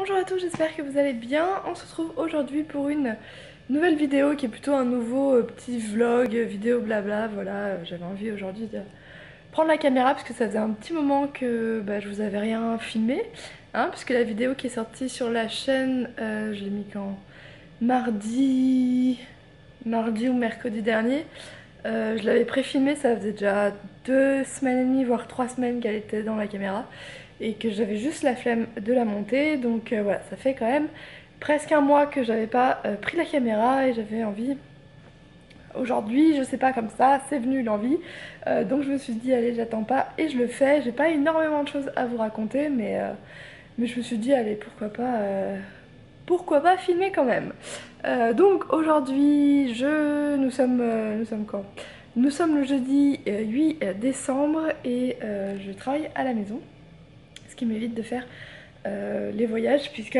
Bonjour à tous, j'espère que vous allez bien. On se retrouve aujourd'hui pour une nouvelle vidéo qui est plutôt un nouveau petit vlog, vidéo blabla. Voilà, j'avais envie aujourd'hui de prendre la caméra parce que ça faisait un petit moment que je vous avais rien filmé. Hein, puisque la vidéo qui est sortie sur la chaîne, je l'ai mis quand mardi ou mercredi dernier. Je l'avais pré-filmée, ça faisait déjà 2 semaines et demie, voire 3 semaines qu'elle était dans la caméra et que j'avais juste la flemme de la monter. Donc voilà, ça fait quand même presque un mois que j'avais pas pris la caméra et j'avais envie. Aujourd'hui, je sais pas, comme ça, c'est venu l'envie. Donc je me suis dit, allez, j'attends pas et je le fais. J'ai pas énormément de choses à vous raconter, mais je me suis dit, allez, pourquoi pas filmer quand même. Donc aujourd'hui, nous sommes quand? Nous sommes le jeudi 8 décembre et je travaille à la maison, ce qui m'évite de faire les voyages puisque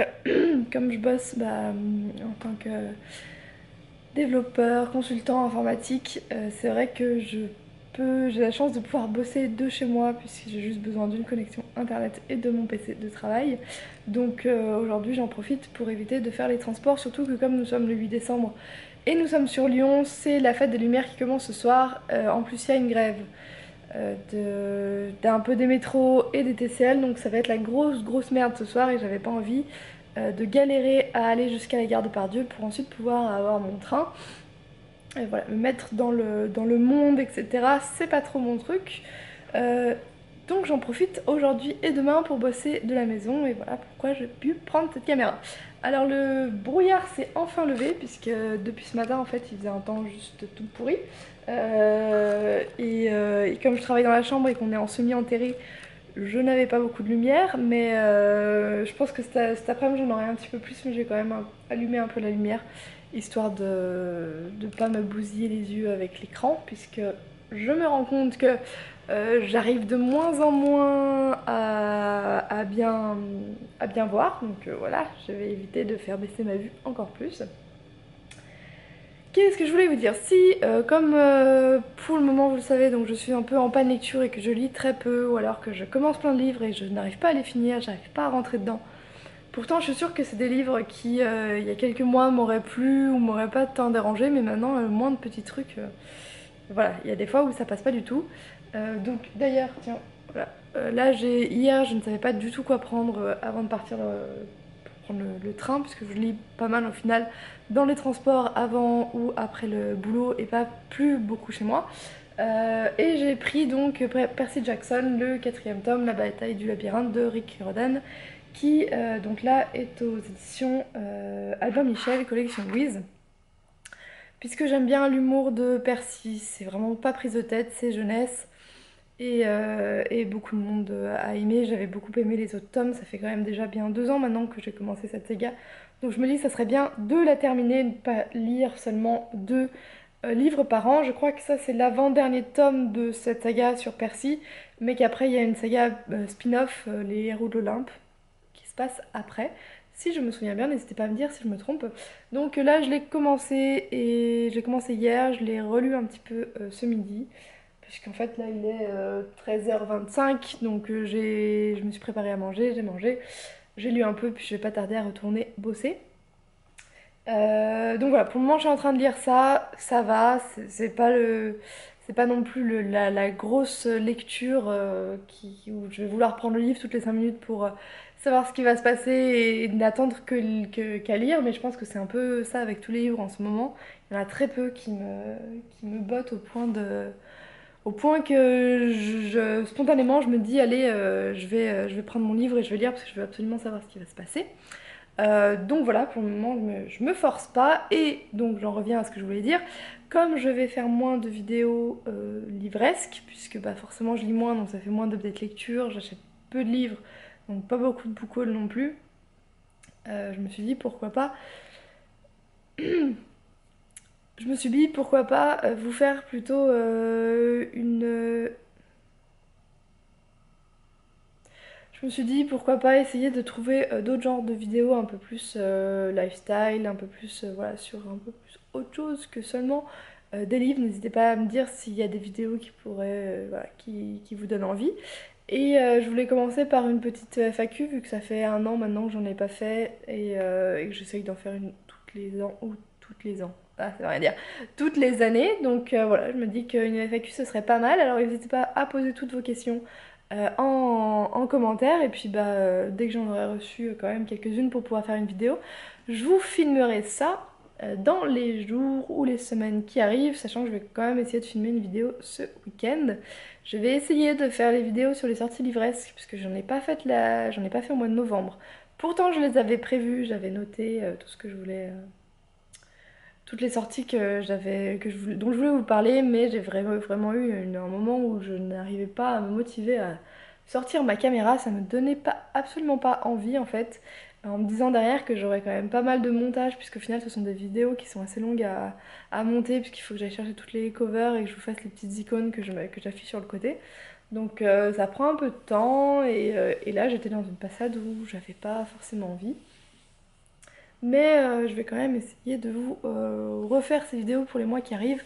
comme je bosse en tant que développeur, consultant informatique, c'est vrai que j'ai la chance de pouvoir bosser de chez moi puisque j'ai juste besoin d'une connexion internet et de mon PC de travail. Donc aujourd'hui j'en profite pour éviter de faire les transports, surtout que comme nous sommes le 8 décembre et nous sommes sur Lyon, c'est la fête des Lumières qui commence ce soir. En plus il y a une grève d'un peu des métros et des TCL, donc ça va être la grosse merde ce soir et j'avais pas envie de galérer à aller jusqu'à la gare de Pardieu pour ensuite pouvoir avoir mon train. Et voilà, me mettre dans le monde, etc. C'est pas trop mon truc. Euh, donc j'en profite aujourd'hui et demain pour bosser de la maison et voilà pourquoi j'ai pu prendre cette caméra. Alors le brouillard s'est enfin levé puisque depuis ce matin en fait il faisait un temps juste tout pourri. Et comme je travaille dans la chambre et qu'on est en semi-enterré, je n'avais pas beaucoup de lumière, mais je pense que cet après-midi j'en aurai un petit peu plus, mais j'ai quand même allumé un peu la lumière, histoire de ne pas me bousiller les yeux avec l'écran, puisque je me rends compte que j'arrive de moins en moins à bien voir, donc voilà, je vais éviter de faire baisser ma vue encore plus. Qu'est-ce que je voulais vous dire? Si, comme pour le moment vous le savez, donc je suis un peu en panne lecture et que je lis très peu, ou alors que je commence plein de livres et je n'arrive pas à les finir, j'arrive pas à rentrer dedans. Pourtant je suis sûre que c'est des livres qui, il y a quelques mois, m'auraient plu ou m'auraient pas tant dérangé, mais maintenant, moins de petits trucs, voilà, il y a des fois où ça passe pas du tout. Donc d'ailleurs, tiens, voilà, là hier je ne savais pas du tout quoi prendre avant de partir prendre le train, puisque je lis pas mal au final dans les transports avant ou après le boulot et pas plus beaucoup chez moi. Et j'ai pris donc Percy Jackson, le 4e tome, La bataille du labyrinthe de Rick Riordan, qui donc là est aux éditions Albin Michel, collection Louise. Puisque j'aime bien l'humour de Percy, c'est vraiment pas prise de tête, c'est jeunesse. Et beaucoup de monde a aimé, j'avais beaucoup aimé les autres tomes, ça fait quand même déjà bien 2 ans maintenant que j'ai commencé cette saga. Donc je me dis que ça serait bien de la terminer, de ne pas lire seulement 2 livres par an. Je crois que ça c'est l'avant-dernier tome de cette saga sur Percy, mais qu'après il y a une saga spin-off, Les Héros de l'Olympe, qui se passe après. Si je me souviens bien, n'hésitez pas à me dire si je me trompe. Donc là je l'ai commencé et j'ai commencé hier, je l'ai relu un petit peu ce midi. Puisqu'en fait là il est 13h25, donc je me suis préparée à manger, j'ai mangé, j'ai lu un peu, puis je vais pas tarder à retourner bosser. Donc voilà, pour le moment je suis en train de lire ça, ça va, c'est pas non plus la grosse lecture où je vais vouloir prendre le livre toutes les 5 minutes pour savoir ce qui va se passer et n'attendre qu'à lire, mais je pense que c'est un peu ça avec tous les livres en ce moment. Il y en a très peu qui me bottent au point que spontanément je me dis allez je vais prendre mon livre et je vais lire parce que je veux absolument savoir ce qui va se passer. Donc voilà, pour le moment je me force pas et donc j'en reviens à ce que je voulais dire. Comme je vais faire moins de vidéos livresques, puisque forcément je lis moins donc ça fait moins d'update lecture, j'achète peu de livres donc pas beaucoup de book haul non plus, je me suis dit pourquoi pas vous faire plutôt je me suis dit pourquoi pas essayer de trouver d'autres genres de vidéos un peu plus lifestyle, un peu plus voilà, sur un peu plus autre chose que seulement des livres. N'hésitez pas à me dire s'il y a des vidéos qui pourraient voilà, qui vous donnent envie. Et je voulais commencer par une petite FAQ vu que ça fait un an maintenant que j'en ai pas fait et que j'essaye d'en faire une toutes les ans ou toutes les ans. Ah, ça veut rien dire. Toutes les années. Donc voilà, je me dis qu'une FAQ ce serait pas mal. Alors n'hésitez pas à poser toutes vos questions en commentaire. Et puis dès que j'en aurai reçu quand même quelques-unes pour pouvoir faire une vidéo, je vous filmerai ça dans les jours ou les semaines qui arrivent, sachant que je vais quand même essayer de filmer une vidéo ce week-end. Je vais essayer de faire les vidéos sur les sorties livresques puisque j'en ai pas fait j'en ai pas fait au mois de novembre. Pourtant je les avais prévues, j'avais noté tout ce que je voulais, toutes les sorties dont je voulais vous parler, mais j'ai vraiment eu un moment où je n'arrivais pas à me motiver à sortir ma caméra, ça me donnait absolument pas envie en fait, en me disant derrière que j'aurais quand même pas mal de montage, puisqu'au final ce sont des vidéos qui sont assez longues à monter, puisqu'il faut que j'aille chercher toutes les covers et que je vous fasse les petites icônes que j'affiche sur le côté. Donc ça prend un peu de temps et là j'étais dans une passade où j'avais pas forcément envie. Mais je vais quand même essayer de vous refaire ces vidéos pour les mois qui arrivent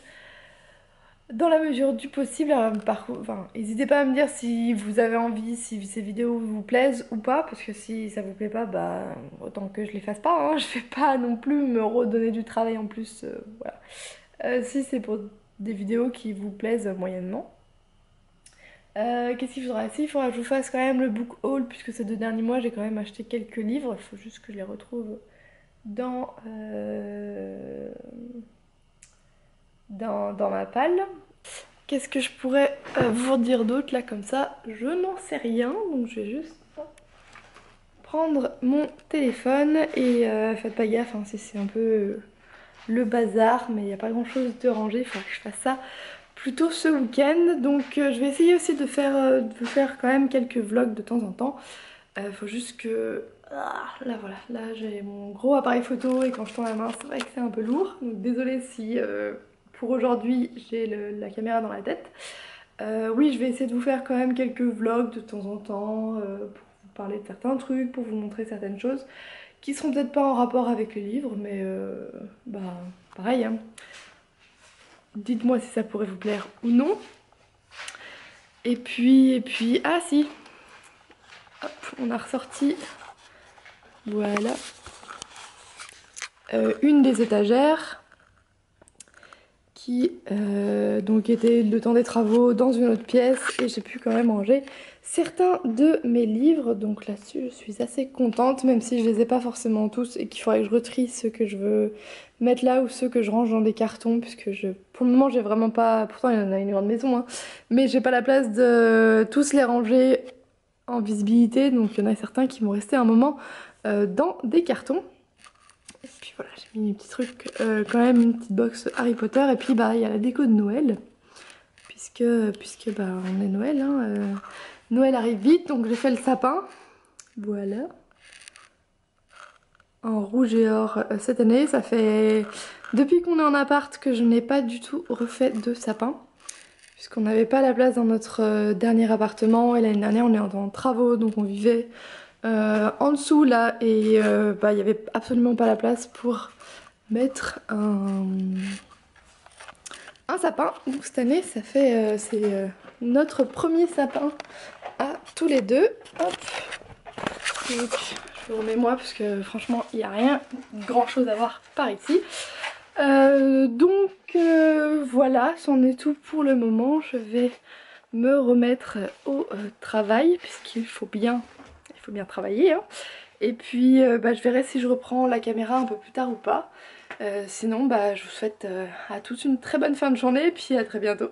dans la mesure du possible. Enfin, n'hésitez pas à me dire si vous avez envie, si ces vidéos vous plaisent ou pas, parce que si ça vous plaît pas, bah autant que je les fasse pas, hein. Je vais pas non plus me redonner du travail en plus, voilà. Si c'est pour des vidéos qui vous plaisent moyennement. Qu'est-ce qu'il faudra? Si, il faudra que je vous fasse quand même le book haul, puisque ces 2 derniers mois j'ai quand même acheté quelques livres, il faut juste que je les retrouve dans, dans ma palle. Qu'est-ce que je pourrais vous dire d'autre là comme ça? Je n'en sais rien, donc je vais juste prendre mon téléphone et faites pas gaffe hein, si c'est un peu le bazar, mais il n'y a pas grand chose de rangé, il faudra que je fasse ça plutôt ce week-end. Donc je vais essayer aussi de vous faire quand même quelques vlogs de temps en temps. Faut juste que... Ah, là voilà, là j'ai mon gros appareil photo et quand je tends la main c'est vrai que c'est un peu lourd. Donc désolée si pour aujourd'hui j'ai la caméra dans la tête. Oui, je vais essayer de vous faire quand même quelques vlogs de temps en temps pour vous parler de certains trucs, pour vous montrer certaines choses qui seront peut-être pas en rapport avec les livres, mais bah pareil hein. Dites-moi si ça pourrait vous plaire ou non. Et puis, ah si, hop, on a ressorti, voilà, une des étagères qui donc était le temps des travaux dans une autre pièce et j'ai pu quand même ranger certains de mes livres, donc là-dessus je suis assez contente, même si je les ai pas forcément tous et qu'il faudrait que je retrie ceux que je veux mettre là ou ceux que je range dans des cartons, puisque pour le moment j'ai vraiment pas, pourtant il y en a une grande maison hein, mais j'ai pas la place de tous les ranger en visibilité, donc il y en a certains qui vont rester un moment dans des cartons. Et puis voilà, j'ai mis des petits trucs, quand même une petite box Harry Potter, et puis bah il y a la déco de Noël, puisque bah on est Noël, hein, Noël arrive vite, donc j'ai fait le sapin, voilà, en rouge et or cette année. Ça fait depuis qu'on est en appart que je n'ai pas du tout refait de sapin, puisqu'on n'avait pas la place dans notre dernier appartement, et l'année dernière on est en travaux, donc on vivait en dessous là, et bah il n'y avait absolument pas la place pour mettre un sapin. Donc cette année ça fait c'est notre premier sapin à tous les deux. Hop. Donc, je vous remets moi parce que franchement il n'y a rien grand chose à voir par ici. Donc voilà, c'en est tout pour le moment. Je vais me remettre au travail puisqu'il faut bien travailler hein. Et puis bah, je verrai si je reprends la caméra un peu plus tard ou pas. Sinon bah, je vous souhaite à tous une très bonne fin de journée et puis à très bientôt.